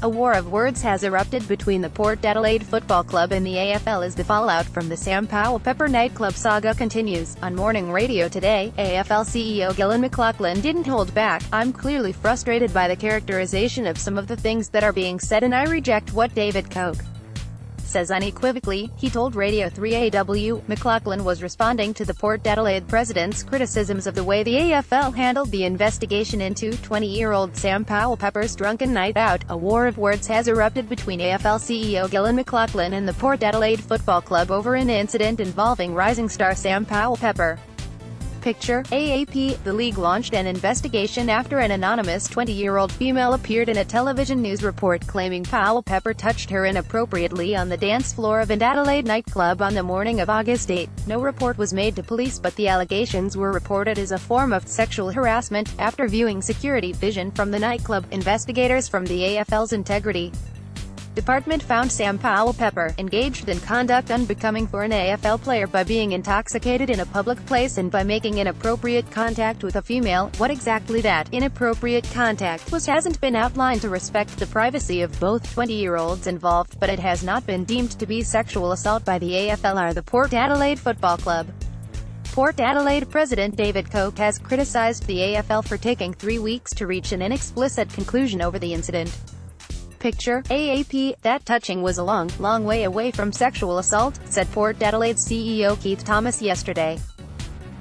A war of words has erupted between the Port Adelaide Football Club and the AFL as the fallout from the Sam Powell-Pepper nightclub saga continues. On morning radio today, AFL CEO Gillon McLachlan didn't hold back. "I'm clearly frustrated by the characterization of some of the things that are being said and I reject what David Koch says unequivocally," he told Radio 3AW. McLachlan was responding to the Port Adelaide president's criticisms of the way the AFL handled the investigation into 20-year-old Sam Powell-Pepper's drunken night out. A war of words has erupted between AFL CEO Gillon McLachlan and the Port Adelaide Football Club over an incident involving rising star Sam Powell-Pepper. Picture, AAP. The league launched an investigation after an anonymous 20-year-old female appeared in a television news report claiming Powell-Pepper touched her inappropriately on the dance floor of an Adelaide nightclub on the morning of August 8. No report was made to police, but the allegations were reported as a form of sexual harassment. After viewing security vision from the nightclub, investigators from the AFL's Integrity Department found Sam Powell-Pepper engaged in conduct unbecoming for an AFL player by being intoxicated in a public place and by making inappropriate contact with a female. What exactly that inappropriate contact was hasn't been outlined to respect the privacy of both 20-year-olds involved, but it has not been deemed to be sexual assault by the AFL or the Port Adelaide Football Club. Port Adelaide President David Koch has criticised the AFL for taking 3 weeks to reach an inexplicit conclusion over the incident. Picture, AAP. That touching was a long way away from sexual assault, said Port Adelaide CEO Keith Thomas yesterday.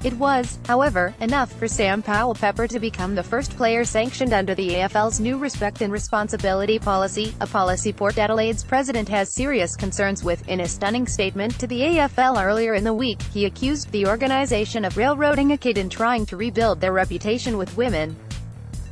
It was, however, enough for Sam Powell-Pepper to become the first player sanctioned under the AFL's new respect and responsibility policy, a policy Port Adelaide's president has serious concerns with. In a stunning statement to the AFL earlier in the week, he accused the organisation of railroading a kid in trying to rebuild their reputation with women.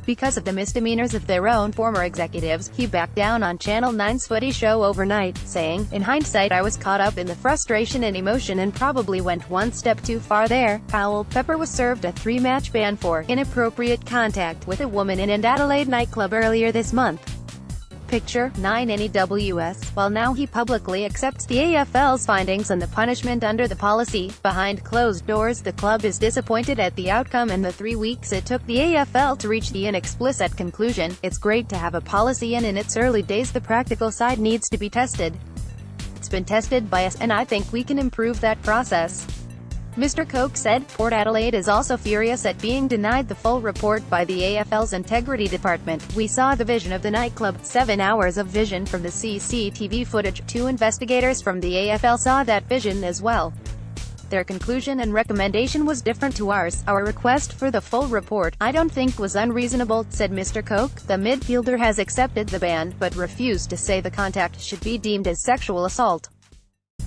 Because of the misdemeanors of their own former executives, he backed down on Channel 9's Footy show overnight, saying, "In hindsight I was caught up in the frustration and emotion and probably went one step too far there." Powell-Pepper was served a 3-match ban for inappropriate contact with a woman in an Adelaide nightclub earlier this month. Picture, 9NEWS. While now he publicly accepts the AFL's findings and the punishment under the policy, behind closed doors the club is disappointed at the outcome and the 3 weeks it took the AFL to reach the inexplicit conclusion. "It's great to have a policy and in its early days the practical side needs to be tested. It's been tested by us, and I think we can improve that process," Mr. Koch said. Port Adelaide is also furious at being denied the full report by the AFL's Integrity Department. "We saw the vision of the nightclub, 7 hours of vision from the CCTV footage. 2 investigators from the AFL saw that vision as well. Their conclusion and recommendation was different to ours. Our request for the full report, I don't think was unreasonable," said Mr. Koch. The midfielder has accepted the ban, but refused to say the contact should be deemed as sexual assault.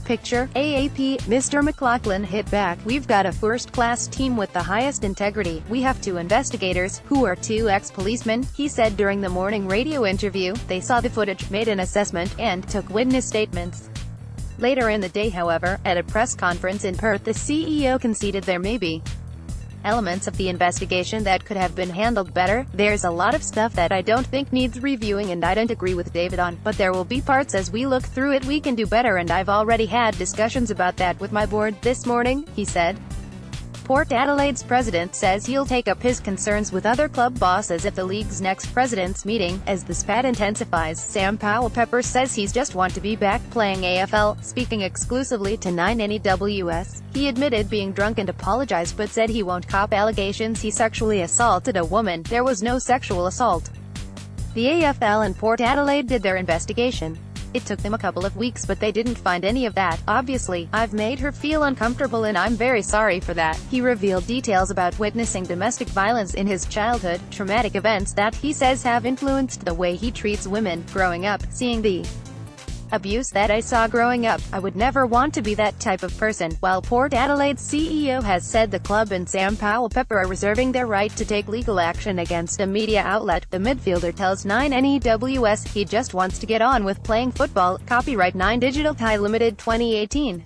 Picture, AAP. Mr. McLachlan hit back, "We've got a first-class team with the highest integrity. We have 2 investigators, who are 2 ex-policemen," he said during the morning radio interview. "They saw the footage, made an assessment, and took witness statements." Later in the day, however, at a press conference in Perth, the CEO conceded there may be elements of the investigation that could have been handled better. "There's a lot of stuff that I don't think needs reviewing and I don't agree with David on, but there will be parts as we look through it we can do better and I've already had discussions about that with my board this morning," he said. Port Adelaide's president says he'll take up his concerns with other club bosses at the league's next president's meeting. As the spat intensifies, Sam Powell-Pepper says he's just want to be back playing AFL. Speaking exclusively to 9NEWS, he admitted being drunk and apologized but said he won't cop allegations he sexually assaulted a woman. "There was no sexual assault. The AFL and Port Adelaide did their investigation. It took them a couple of weeks but they didn't find any of that. Obviously, I've made her feel uncomfortable and I'm very sorry for that." He revealed details about witnessing domestic violence in his childhood, traumatic events that he says have influenced the way he treats women. "Growing up, seeing the abuse that I saw growing up, I would never want to be that type of person." While Port Adelaide's CEO has said the club and Sam Powell-Pepper are reserving their right to take legal action against a media outlet, the midfielder tells 9NEWS he just wants to get on with playing football. Copyright 9 Digital Thai Limited 2018.